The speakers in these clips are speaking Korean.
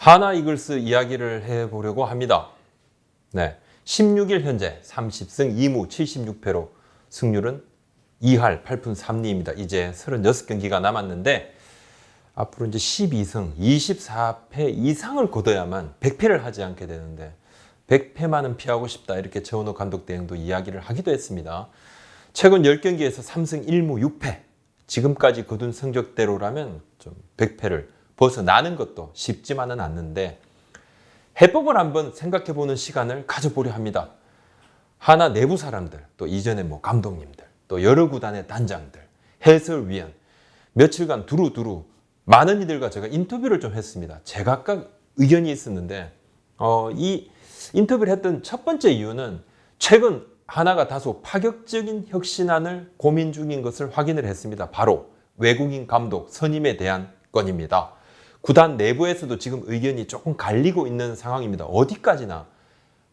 하나 이글스 이야기를 해보려고 합니다. 네, 16일 현재 30승 2무 76패로 승률은 2할 8푼 3리입니다. 이제 36경기가 남았는데 앞으로 이제 12승 24패 이상을 거둬야만 100패를 하지 않게 되는데 100패만은 피하고 싶다, 이렇게 최원호 감독 대행도 이야기를 하기도 했습니다. 최근 10경기에서 3승 1무 6패, 지금까지 거둔 성적대로라면 좀 100패를 벗어나는 것도 쉽지만은 않는데 해법을 한번 생각해보는 시간을 가져보려 합니다. 하나 내부 사람들, 또 이전에 감독님들, 또 여러 구단의 단장들, 해설위원, 며칠간 두루두루 많은 이들과 제가 인터뷰를 좀 했습니다. 제각각 의견이 있었는데 이 인터뷰를 했던 첫 번째 이유는 최근 하나가 다소 파격적인 혁신안을 고민 중인 것을 확인을 했습니다. 바로 외국인 감독 선임에 대한 건입니다. 구단 내부에서도 지금 의견이 조금 갈리고 있는 상황입니다. 어디까지나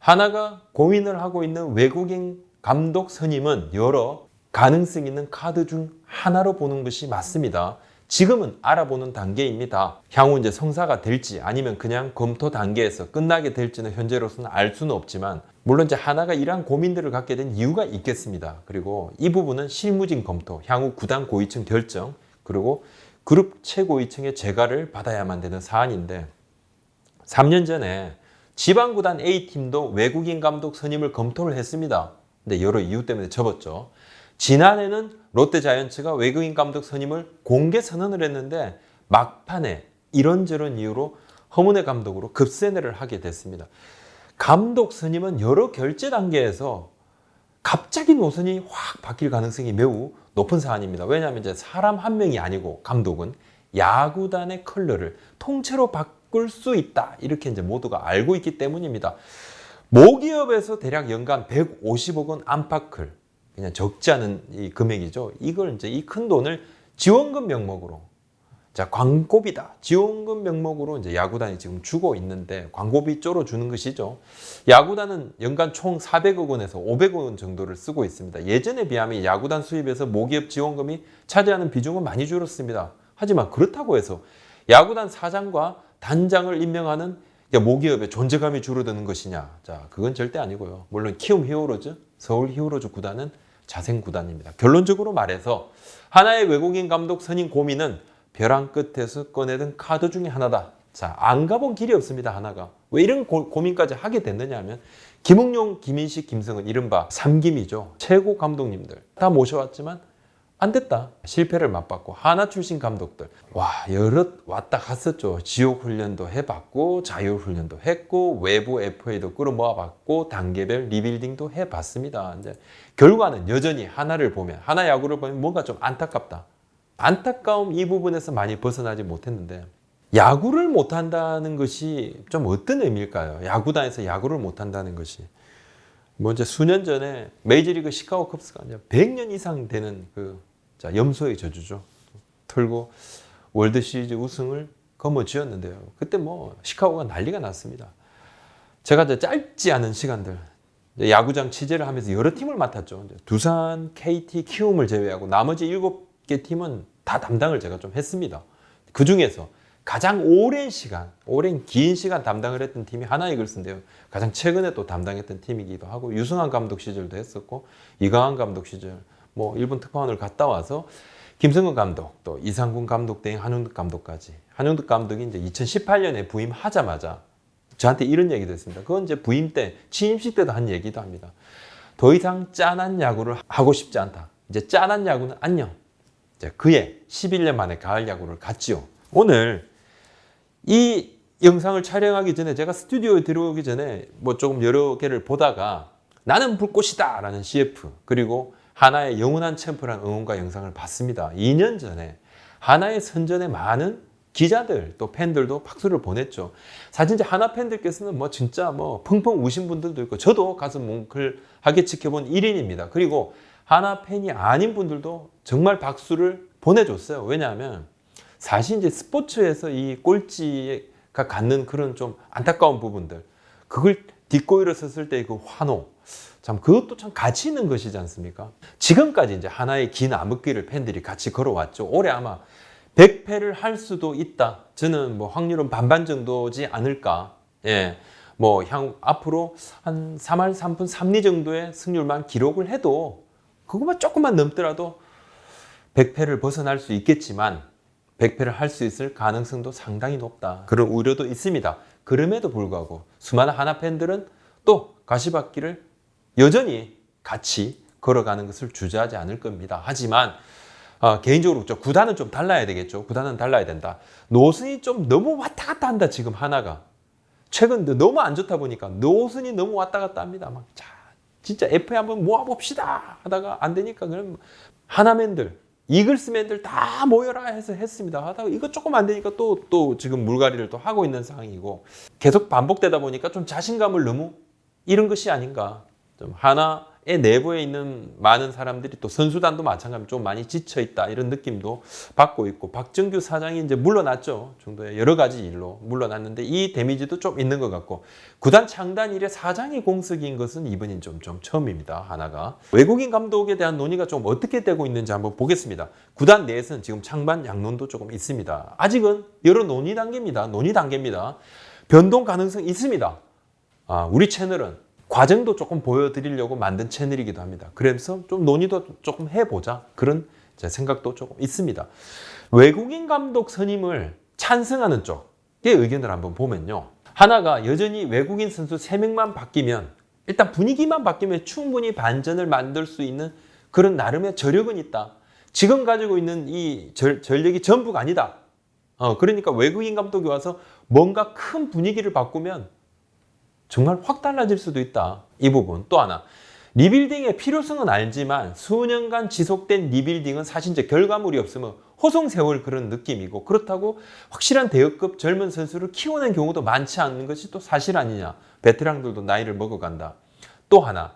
하나가 고민을 하고 있는 외국인 감독 선임은 여러 가능성 있는 카드 중 하나로 보는 것이 맞습니다. 지금은 알아보는 단계입니다. 향후 이제 성사가 될지 아니면 그냥 검토 단계에서 끝나게 될지는 현재로서는 알 수는 없지만, 물론 이제 하나가 이러한 고민들을 갖게 된 이유가 있겠습니다. 그리고 이 부분은 실무진 검토, 향후 구단 고위층 결정, 그리고 그룹 최고위층의 재가를 받아야만 되는 사안인데, 3년 전에 지방구단 A팀도 외국인 감독 선임을 검토를 했습니다. 근데 여러 이유 때문에 접었죠. 지난해는 롯데자이언츠가 외국인 감독 선임을 공개 선언을 했는데 막판에 이런저런 이유로 허문회 감독으로 급세뇌를 하게 됐습니다. 감독 선임은 여러 결제 단계에서 갑자기 노선이 확 바뀔 가능성이 매우 높은 사안입니다. 왜냐하면 이제 사람 한 명이 아니고 감독은 야구단의 컬러를 통째로 바꿀 수 있다, 이렇게 이제 모두가 알고 있기 때문입니다. 모기업에서 대략 연간 150억 원 안팎을, 그냥 적지 않은 이 금액이죠. 이걸 이제 이 큰 돈을 지원금 명목으로, 자, 광고비다, 지원금 명목으로 이제 야구단이 지금 주고 있는데, 광고비 쪼로 주는 것이죠. 야구단은 연간 총 400억 원에서 500억 원 정도를 쓰고 있습니다. 예전에 비하면 야구단 수입에서 모기업 지원금이 차지하는 비중은 많이 줄었습니다. 하지만 그렇다고 해서 야구단 사장과 단장을 임명하는 모기업의 존재감이 줄어드는 것이냐? 자, 그건 절대 아니고요. 물론 키움 히어로즈, 서울 히어로즈 구단은 자생 구단입니다. 결론적으로 말해서 하나의 외국인 감독 선임 고민은 벼랑 끝에서 꺼내든 카드 중에 하나다. 자, 안 가본 길이 없습니다. 하나가 왜 이런 고민까지 하게 됐느냐 하면, 김응용, 김인식, 김성은 이른바 3김이죠. 최고 감독님들 다 모셔왔지만 안 됐다. 실패를 맛봤고, 하나 출신 감독들 여럿 왔다 갔었죠. 지옥 훈련도 해봤고, 자유 훈련도 했고, 외부 FA도 끌어모아봤고, 단계별 리빌딩도 해봤습니다. 이제 결과는 여전히 하나를 보면, 하나 야구를 보면 뭔가 좀 안타깝다. 안타까움 이 부분에서 많이 벗어나지 못했는데, 야구를 못한다는 것이 좀 어떤 의미일까요? 야구단에서 야구를 못한다는 것이 이제 수년 전에 메이저리그 시카고 컵스가 100년 이상 되는 염소의 저주죠. 털고 월드시리즈 우승을 거머쥐었는데요. 그때 시카고가 난리가 났습니다. 제가 짧지 않은 시간들 야구장 취재를 하면서 여러 팀을 맡았죠. 두산, KT, 키움을 제외하고 나머지 7개 팀은 다 담당을 제가 좀 했습니다. 그 중에서 가장 오랜 긴 시간 담당을 했던 팀이 하나 이글스인데요. 가장 최근에 또 담당했던 팀이기도 하고, 유승환 감독 시절도 했었고, 이강한 감독 시절, 일본 특파원을 갔다 와서 김성근 감독, 또 이상군 감독 대행 한용득 감독까지. 한용득 감독이 이제 2018년에 부임하자마자 저한테 이런 얘기도 했습니다. 그건 이제 부임 때, 취임식 때도 한 얘기도 합니다. 더 이상 짠한 야구를 하고 싶지 않다. 이제 짠한 야구는 안녕. 이제 그해 11년 만에 가을 야구를 갔지요. 오늘 이 영상을 촬영하기 전에 제가 스튜디오에 들어오기 전에 조금 여러 개를 보다가 나는 불꽃이다 라는 CF, 그리고 하나의 영원한 챔프라는 응원가 영상을 봤습니다. 2년 전에 하나의 선전에 많은 기자들 또 팬들도 박수를 보냈죠. 사실 이제 하나 팬들께서는 진짜 펑펑 우신 분들도 있고, 저도 가슴 뭉클하게 지켜본 1인입니다. 그리고 하나 팬이 아닌 분들도 정말 박수를 보내줬어요. 왜냐하면 사실 이제 스포츠에서 이 꼴찌가 갖는 그런 좀 안타까운 부분들, 그걸 딛고 일어섰을 때 그 환호, 참 그것도 참 가치 있는 것이지 않습니까? 지금까지 이제 하나의 긴 암흑길을 팬들이 같이 걸어왔죠. 올해 아마 100패를 할 수도 있다. 저는 뭐 확률은 반반 정도지 않을까. 예. 뭐 앞으로 한 3할 3분 3리 정도의 승률만 기록을 해도 그것만 조금만 넘더라도 100패를 벗어날 수 있겠지만 100패를 할 수 있을 가능성도 상당히 높다. 그런 우려도 있습니다. 그럼에도 불구하고 수많은 하나 팬들은 또 가시밭길을 여전히 같이 걸어가는 것을 주저하지 않을 겁니다. 하지만 개인적으로 구단은 좀 달라야 되겠죠. 구단은 달라야 된다. 노선이 좀 너무 왔다 갔다 한다. 지금 하나가. 최근 너무 안 좋다 보니까 노선이 너무 왔다 갔다 합니다. 막 진짜 FA 한번 모아봅시다 하다가 안 되니까 그럼 하나맨들, 이글스맨들 다 모여라 해서 했습니다. 하다가 이거 조금 안 되니까 또 지금 물갈이를 또 하고 있는 상황이고 계속 반복되다 보니까 좀 자신감을 너무 잃은 것이 아닌가. 좀 하나의 내부에 있는 많은 사람들이 또 선수단도 마찬가지로 좀 많이 지쳐 있다 이런 느낌도 받고 있고 박정규 사장이 이제 물러났죠. 정도의 여러 가지 일로 물러났는데 이 데미지도 좀 있는 것 같고 구단 창단 이래 사장이 공석인 것은 이번인 좀 처음입니다. 하나가 외국인 감독에 대한 논의가 좀 어떻게 되고 있는지 한번 보겠습니다. 구단 내에서는 지금 창반 양론도 조금 있습니다. 아직은 여러 논의 단계입니다. 변동 가능성 있습니다. 우리 채널은 과정도 조금 보여드리려고 만든 채널이기도 합니다. 그래서 좀 논의도 조금 해보자. 그런 제 생각도 조금 있습니다. 외국인 감독 선임을 찬성하는 쪽의 의견을 한번 보면요. 하나가 여전히 외국인 선수 3명만 바뀌면 일단 분위기만 바뀌면 충분히 반전을 만들 수 있는 그런 나름의 저력은 있다. 지금 가지고 있는 이 전력이 전부가 아니다. 그러니까 외국인 감독이 와서 뭔가 큰 분위기를 바꾸면 정말 확 달라질 수도 있다. 이 부분. 또 하나. 리빌딩의 필요성은 알지만 수년간 지속된 리빌딩은 사실 이제 결과물이 없으면 호송세월 그런 느낌이고 그렇다고 확실한 대역급 젊은 선수를 키워낸 경우도 많지 않는 것이 또 사실 아니냐. 베테랑들도 나이를 먹어간다. 또 하나.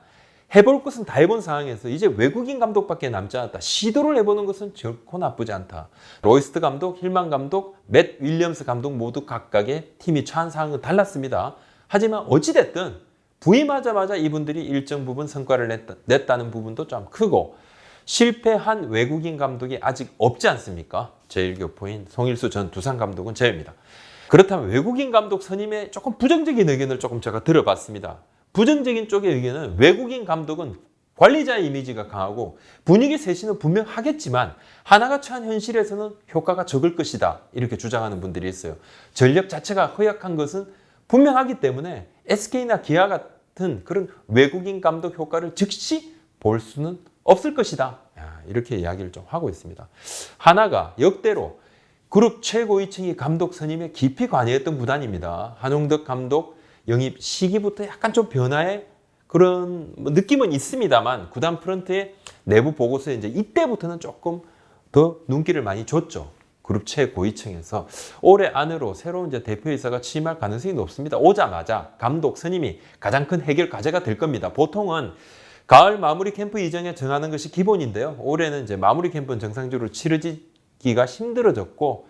해볼 것은 다 해본 상황에서 이제 외국인 감독밖에 남지 않았다. 시도를 해보는 것은 결코 나쁘지 않다. 로이스트 감독, 힐만 감독, 맷 윌리엄스 감독 모두 각각의 팀이 처한 상황은 달랐습니다. 하지만 어찌됐든 부임하자마자 이분들이 일정 부분 성과를 냈다는 부분도 좀 크고 실패한 외국인 감독이 아직 없지 않습니까? 제1교포인 송일수 전 두산 감독은 제외입니다. 그렇다면 외국인 감독 선임에 조금 부정적인 의견을 조금 제가 들어봤습니다. 부정적인 쪽의 의견은 외국인 감독은 관리자의 이미지가 강하고 분위기 쇄신은 분명 하겠지만 하나가 처한 현실에서는 효과가 적을 것이다. 이렇게 주장하는 분들이 있어요. 전력 자체가 허약한 것은 분명하기 때문에 SK나 기아 같은 그런 외국인 감독 효과를 즉시 볼 수는 없을 것이다. 이렇게 이야기를 좀 하고 있습니다. 하나가 역대로 그룹 최고위층이 감독 선임에 깊이 관여했던 구단입니다. 한용덕 감독 영입 시기부터 약간 좀 변화의 그런 느낌은 있습니다만 구단 프런트의 내부 보고서에 이제 이때부터는 조금 더 눈길을 많이 줬죠. 그룹 최고위층에서 올해 안으로 새로운 이제 대표이사가 취임할 가능성이 높습니다. 오자마자 감독 선임이 가장 큰 해결 과제가 될 겁니다. 보통은 가을 마무리 캠프 이전에 정하는 것이 기본인데요. 올해는 이제 마무리 캠프는 정상적으로 치러지기가 힘들어졌고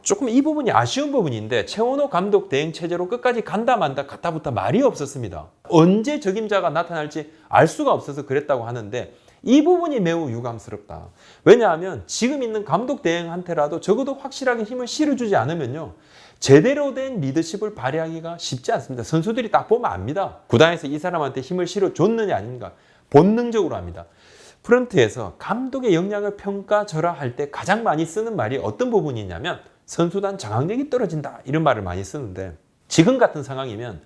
조금 이 부분이 아쉬운 부분인데 최원호 감독 대행 체제로 끝까지 간다 만다 갔다부터 말이 없었습니다. 언제 적임자가 나타날지 알 수가 없어서 그랬다고 하는데 이 부분이 매우 유감스럽다. 왜냐하면 지금 있는 감독 대행한테라도 적어도 확실하게 힘을 실어주지 않으면요. 제대로 된 리더십을 발휘하기가 쉽지 않습니다. 선수들이 딱 보면 압니다. 구단에서 이 사람한테 힘을 실어줬느냐 아닌가 본능적으로 합니다. 프런트에서 감독의 역량을 평가절하할 때 가장 많이 쓰는 말이 어떤 부분이냐면 선수단 장악력이 떨어진다 이런 말을 많이 쓰는데 지금 같은 상황이면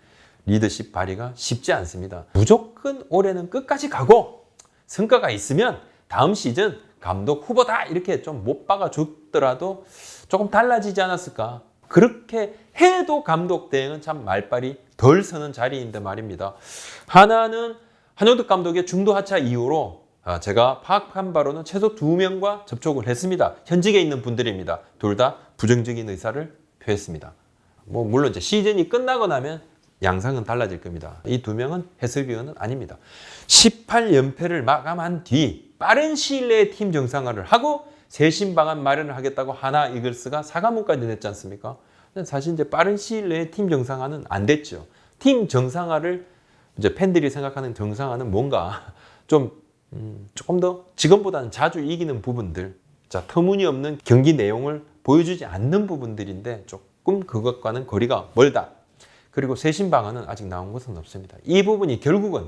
리더십 발휘가 쉽지 않습니다. 무조건 올해는 끝까지 가고 성과가 있으면 다음 시즌 감독 후보다 이렇게 좀 못 박아줬더라도 조금 달라지지 않았을까. 그렇게 해도 감독 대행은 참 말빨이 덜 서는 자리인데 말입니다. 하나는 한용덕 감독의 중도 하차 이후로 제가 파악한 바로는 최소 2명과 접촉을 했습니다. 현직에 있는 분들입니다. 둘 다 부정적인 의사를 표했습니다. 물론 이제 시즌이 끝나고 나면 양상은 달라질 겁니다. 이 2명은 해설위원은 아닙니다. 18연패를 마감한 뒤 빠른 시일 내에 팀 정상화를 하고 새 신방안 마련을 하겠다고 하나 이글스가 사과문까지 냈지 않습니까? 사실 이제 빠른 시일 내에 팀 정상화는 안 됐죠. 팀 정상화를 이제 팬들이 생각하는 정상화는 뭔가 좀 조금 더 지금보다는 자주 이기는 부분들 자, 터무니없는 경기 내용을 보여주지 않는 부분들인데 조금 그것과는 거리가 멀다. 그리고 쇄신 방안은 아직 나온 것은 없습니다. 이 부분이 결국은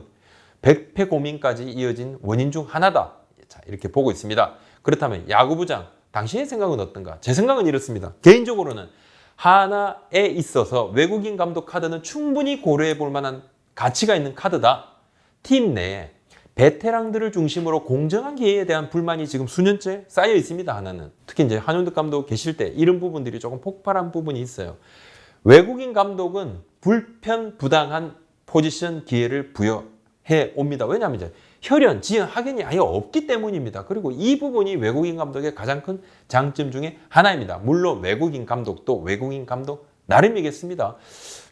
백패 고민까지 이어진 원인 중 하나다. 자, 이렇게 보고 있습니다. 그렇다면 야구부장, 당신의 생각은 어떤가? 제 생각은 이렇습니다. 개인적으로는 하나에 있어서 외국인 감독 카드는 충분히 고려해 볼 만한 가치가 있는 카드다. 팀 내에 베테랑들을 중심으로 공정한 기회에 대한 불만이 지금 수년째 쌓여 있습니다. 하나는. 특히 이제 한용덕 감독 계실 때 이런 부분들이 조금 폭발한 부분이 있어요. 외국인 감독은 불편부당한 포지션 기회를 부여해 옵니다. 왜냐하면 이제 혈연, 지연, 학연이 아예 없기 때문입니다. 그리고 이 부분이 외국인 감독의 가장 큰 장점 중에 하나입니다. 물론 외국인 감독도 외국인 감독 나름이겠습니다.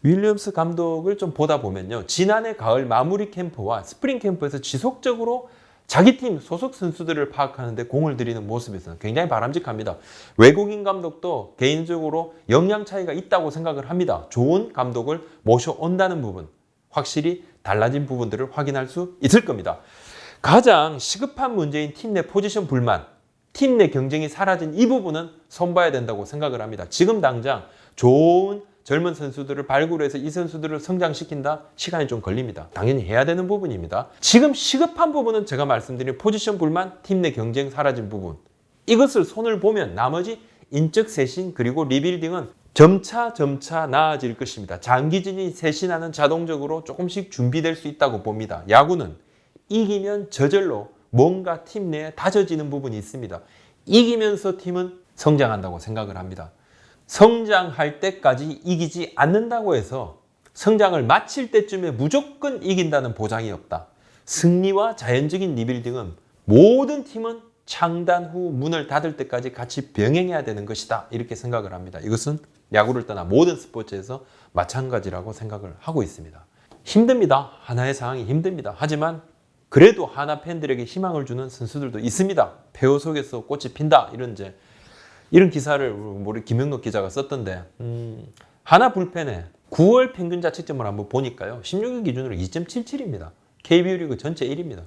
윌리엄스 감독을 좀 보다 보면요. 지난해 가을 마무리 캠프와 스프링 캠프에서 지속적으로 자기 팀 소속 선수들을 파악하는 데 공을 들이는 모습에서는 굉장히 바람직합니다. 외국인 감독도 개인적으로 역량 차이가 있다고 생각을 합니다. 좋은 감독을 모셔온다는 부분, 확실히 달라진 부분들을 확인할 수 있을 겁니다. 가장 시급한 문제인 팀 내 포지션 불만, 팀 내 경쟁이 사라진 이 부분은 손봐야 된다고 생각을 합니다. 지금 당장 좋은 젊은 선수들을 발굴해서 이 선수들을 성장시킨다? 시간이 좀 걸립니다. 당연히 해야 되는 부분입니다. 지금 시급한 부분은 제가 말씀드린 포지션 불만, 팀 내 경쟁 사라진 부분. 이것을 손을 보면 나머지 인적 쇄신 그리고 리빌딩은 점차 나아질 것입니다. 장기진이 쇄신하는 자동적으로 조금씩 준비될 수 있다고 봅니다. 야구는 이기면 저절로 뭔가 팀 내에 다져지는 부분이 있습니다. 이기면서 팀은 성장한다고 생각을 합니다. 성장할 때까지 이기지 않는다고 해서 성장을 마칠 때쯤에 무조건 이긴다는 보장이 없다. 승리와 자연적인 리빌딩은 모든 팀은 창단 후 문을 닫을 때까지 같이 병행해야 되는 것이다. 이렇게 생각을 합니다. 이것은 야구를 떠나 모든 스포츠에서 마찬가지라고 생각을 하고 있습니다. 힘듭니다. 하나의 상황이 힘듭니다. 하지만 그래도 하나 팬들에게 희망을 주는 선수들도 있습니다. 폐허 속에서 꽃이 핀다. 이런 기사를 우리 김영록 기자가 썼던데 하나 불펜에 9월 평균 자책점을 한번 보니까요. 16일 기준으로 2.77입니다. KBO 리그 전체 1위입니다.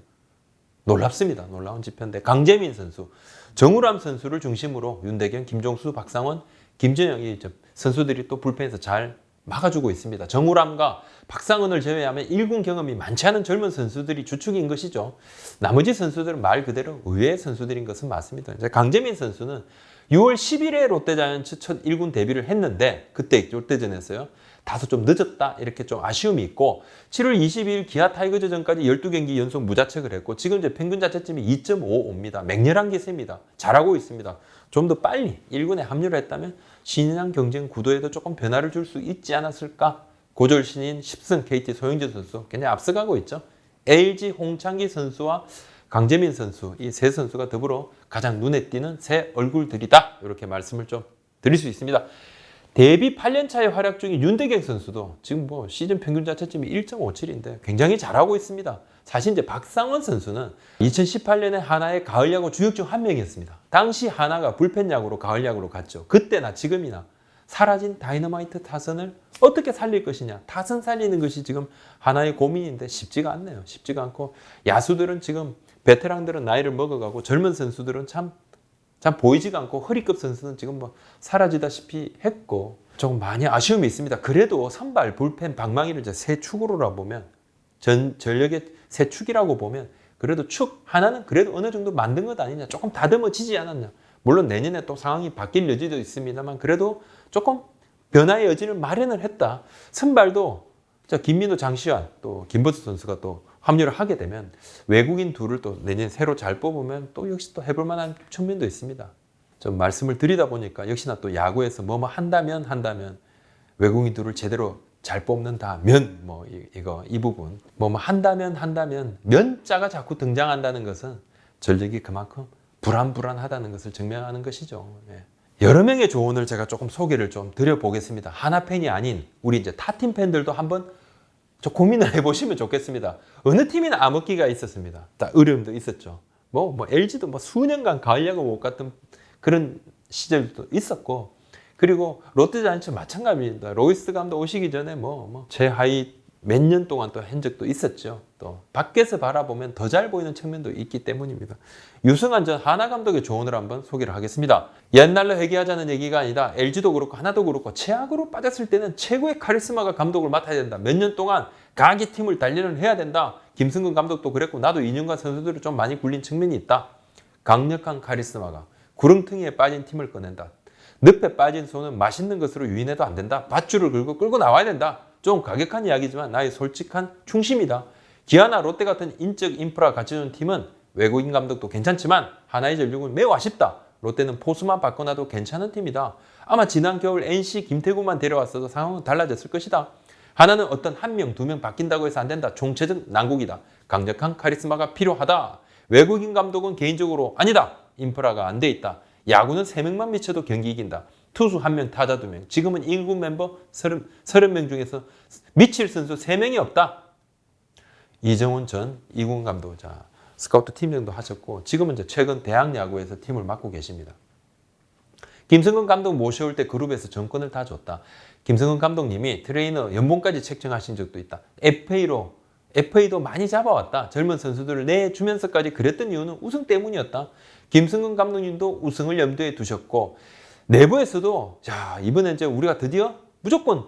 놀랍습니다. 놀라운 지표인데 강재민 선수, 정우람 선수를 중심으로 윤대경, 김종수, 박상원, 김준영이 선수들이 또 불펜에서 잘 막아주고 있습니다. 정우람과 박상원을 제외하면 1군 경험이 많지 않은 젊은 선수들이 주축인 것이죠. 나머지 선수들은 말 그대로 의외의 선수들인 것은 맞습니다. 이제 강재민 선수는 6월 10일에 롯데자이언츠 첫 1군 데뷔를 했는데 그때 롯데전에서요. 다소 좀 늦었다 이렇게 좀 아쉬움이 있고 7월 22일 기아 타이거즈전까지 12경기 연속 무자책을 했고 지금 이제 평균 자책점이 2.55입니다. 맹렬한 기세입니다. 잘하고 있습니다. 좀 더 빨리 1군에 합류를 했다면 신인왕 경쟁 구도에도 조금 변화를 줄 수 있지 않았을까? 고졸 신인 10승 KT 소영재 선수 굉장히 앞서가고 있죠. LG 홍창기 선수와 강재민 선수 이 세 선수가 더불어 가장 눈에 띄는 새 얼굴들이다. 이렇게 말씀을 좀 드릴 수 있습니다. 데뷔 8년차의 활약 중인 윤대경 선수도 지금 시즌 평균 자책점이 1.57인데 굉장히 잘하고 있습니다. 사실 이제 박상원 선수는 2018년에 하나의 가을 야구 주역 중 한 명이었습니다. 당시 하나가 불펜 야구로 가을 야구로 갔죠. 그때나 지금이나 사라진 다이너마이트 타선을 어떻게 살릴 것이냐. 타선 살리는 것이 지금 하나의 고민인데 쉽지가 않네요. 쉽지가 않고 야수들은 지금 베테랑들은 나이를 먹어가고 젊은 선수들은 참 보이지가 않고 허리급 선수는 지금 사라지다시피 했고 조금 많이 아쉬움이 있습니다. 그래도 선발, 불펜, 방망이를 이제 세 축으로 보면 전력의 세 축이라고 보면 그래도 축 하나는 그래도 어느 정도 만든 것 아니냐. 조금 다듬어지지 않았냐. 물론 내년에 또 상황이 바뀔 여지도 있습니다만 그래도 조금 변화의 여지를 마련을 했다. 선발도 김민호, 장시환 또 김버스 선수가 또 합류를 하게 되면 외국인 둘을 또 내년 새로 잘 뽑으면 또 역시 또 해볼 만한 측면도 있습니다. 좀 말씀을 드리다 보니까 역시나 또 야구에서 뭐뭐 한다면 외국인 둘을 제대로 잘 뽑는다면 이 부분 뭐뭐 한다면 면자가 자꾸 등장한다는 것은 전력이 그만큼 불안하다는 것을 증명하는 것이죠. 예. 여러 명의 조언을 제가 조금 소개를 좀 드려보겠습니다. 하나 팬이 아닌 우리 이제 타팀 팬들도 한번 고민을 해보시면 좋겠습니다. 어느 팀이나 암흑기가 있었습니다. 어려움도 있었죠. LG도 수년간 가을 야구 못 갔던 그런 시절도 있었고, 그리고 롯데자이언츠 마찬가지입니다. 로이스 감독 오시기 전에 최하위 몇 년 동안 또 한 적도 있었죠. 또 밖에서 바라보면 더 잘 보이는 측면도 있기 때문입니다. 유승환 전 하나 감독의 조언을 한번 소개를 하겠습니다. 옛날로 회귀하자는 얘기가 아니다. LG도 그렇고 하나도 그렇고 최악으로 빠졌을 때는 최고의 카리스마가 감독을 맡아야 된다. 몇 년 동안 강하게 팀을 단련을 해야 된다. 김승근 감독도 그랬고 나도 2년간 선수들을 좀 많이 굴린 측면이 있다. 강력한 카리스마가 구렁텅이에 빠진 팀을 꺼낸다. 늪에 빠진 소는 맛있는 것으로 유인해도 안 된다. 밧줄을 걸고 끌고 나와야 된다. 좀 가격한 이야기지만 나의 솔직한 충심이다. 기아나 롯데 같은 인적 인프라 갖춰준 팀은 외국인 감독도 괜찮지만 하나의 전력은 매우 아쉽다. 롯데는 포수만 바꿔놔도 괜찮은 팀이다. 아마 지난 겨울 NC 김태구만 데려왔어도 상황은 달라졌을 것이다. 하나는 어떤 한 명, 두 명 바뀐다고 해서 안 된다. 총체적 난국이다. 강력한 카리스마가 필요하다. 외국인 감독은 개인적으로 아니다. 인프라가 안 돼 있다. 야구는 3명만 미쳐도 경기 이긴다. 투수 1명, 타자 2명. 지금은 1군 멤버 30명 중에서 미칠 선수 3명이 없다. 이정훈 전 2군 감독, 스카우트 팀장도 하셨고 지금은 최근 대학 야구에서 팀을 맡고 계십니다. 김승근 감독 모셔올 때 그룹에서 정권을 다 줬다. 김승근 감독님이 트레이너 연봉까지 책정하신 적도 있다. FA도 많이 잡아왔다. 젊은 선수들을 내주면서까지 그랬던 이유는 우승 때문이었다. 김승근 감독님도 우승을 염두에 두셨고 내부에서도 이번에 이제 우리가 드디어 무조건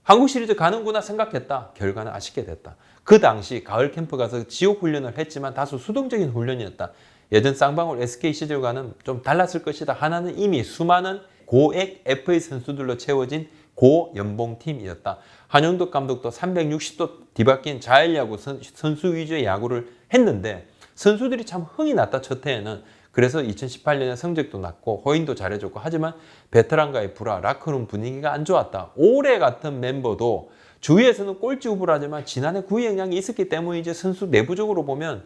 한국 시리즈 가는구나 생각했다. 결과는 아쉽게 됐다. 그 당시 가을 캠프 가서 지옥 훈련을 했지만 다소 수동적인 훈련이었다. 예전 쌍방울 SK 시절과는 좀 달랐을 것이다. 하나는 이미 수많은 고액 FA 선수들로 채워진 고연봉 팀이었다. 한영덕 감독도 360도 뒤바뀐 자율야구 선수 위주의 야구를 했는데 선수들이 참 흥이 났다. 첫 해에는. 그래서 2018년에 성적도 낮고 호인도 잘해줬고 하지만 베테랑과의 불화, 라커룸 분위기가 안 좋았다. 올해 같은 멤버도 주위에서는 꼴찌 후보를 하지만 지난해 구위 영향이 있었기 때문에 이제 선수 내부적으로 보면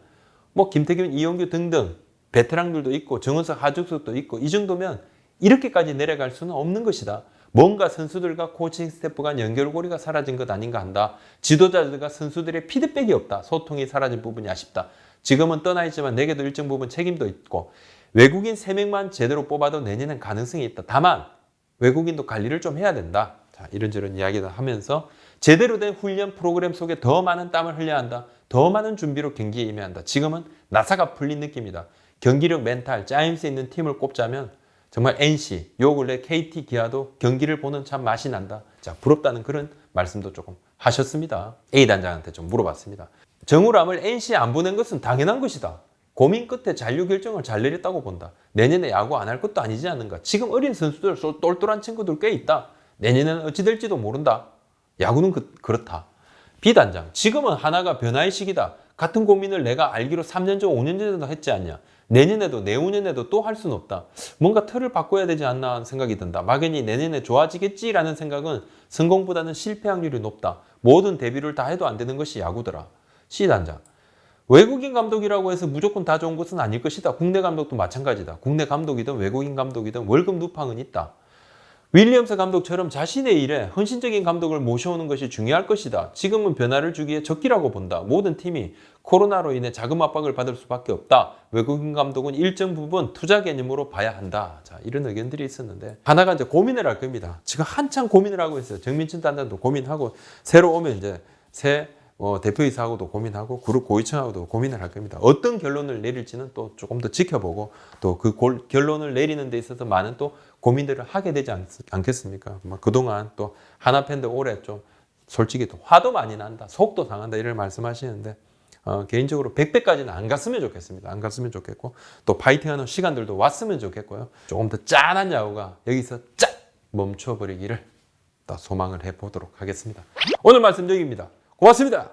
뭐 김태균, 이용규 등등 베테랑들도 있고 정은석, 하중석도 있고 이 정도면 이렇게까지 내려갈 수는 없는 것이다. 뭔가 선수들과 코칭 스태프 간 연결고리가 사라진 것 아닌가 한다. 지도자들과 선수들의 피드백이 없다. 소통이 사라진 부분이 아쉽다. 지금은 떠나 있지만 내게도 일정 부분 책임도 있고 외국인 3명만 제대로 뽑아도 내년엔 가능성이 있다. 다만 외국인도 관리를 좀 해야 된다. 이런저런 이야기를 하면서 제대로 된 훈련 프로그램 속에 더 많은 땀을 흘려야 한다. 더 많은 준비로 경기에 임해야 한다. 지금은 나사가 풀린 느낌이다. 경기력, 멘탈, 짜임새 있는 팀을 꼽자면 정말 NC, 요 근래 KT, 기아도 경기를 보는 참 맛이 난다. 부럽다는 그런 말씀도 조금 하셨습니다. A 단장한테 좀 물어봤습니다. 정우람을 NC에 안 보낸 것은 당연한 것이다. 고민 끝에 잔류 결정을 잘 내렸다고 본다. 내년에 야구 안 할 것도 아니지 않는가. 지금 어린 선수들, 똘똘한 친구들 꽤 있다. 내년에는 어찌 될지도 모른다. 야구는 그렇다. B 단장, 지금은 하나가 변화의 시기다. 같은 고민을 내가 알기로 3년 전, 5년 전에도 했지 않냐. 내년에도 내후년에도 또 할 수는 없다. 뭔가 틀을 바꿔야 되지 않나 하는 생각이 든다. 막연히 내년에 좋아지겠지라는 생각은 성공보다는 실패 확률이 높다. 모든 대비를 다 해도 안 되는 것이 야구더라. C 단장, 외국인 감독이라고 해서 무조건 다 좋은 것은 아닐 것이다. 국내 감독도 마찬가지다. 국내 감독이든 외국인 감독이든 월급 누팡은 있다. 윌리엄스 감독처럼 자신의 일에 헌신적인 감독을 모셔오는 것이 중요할 것이다. 지금은 변화를 주기에 적기라고 본다. 모든 팀이 코로나로 인해 자금 압박을 받을 수밖에 없다. 외국인 감독은 일정 부분 투자 개념으로 봐야 한다. 이런 의견들이 있었는데 하나가 이제 고민을 할 겁니다. 지금 한창 고민을 하고 있어요. 정민춘 단장도 고민하고 새로 오면 이제 새 대표이사하고도 고민하고 그룹 고위층하고도 고민을 할 겁니다. 어떤 결론을 내릴지는 또 조금 더 지켜보고 또 그 결론을 내리는 데 있어서 많은 또 고민들을 하게 되지 않겠습니까? 그동안 또 하나 팬들 올해 좀 솔직히 또 화도 많이 난다, 속도 상한다 이런 말씀하시는데 개인적으로 100배까지는 안 갔으면 좋겠습니다. 안 갔으면 좋겠고 또 파이팅하는 시간들도 왔으면 좋겠고요. 조금 더 짠한 야구가 여기서 짠 멈춰버리기를 또 소망을 해보도록 하겠습니다. 오늘 말씀 여기입니다. 고맙습니다.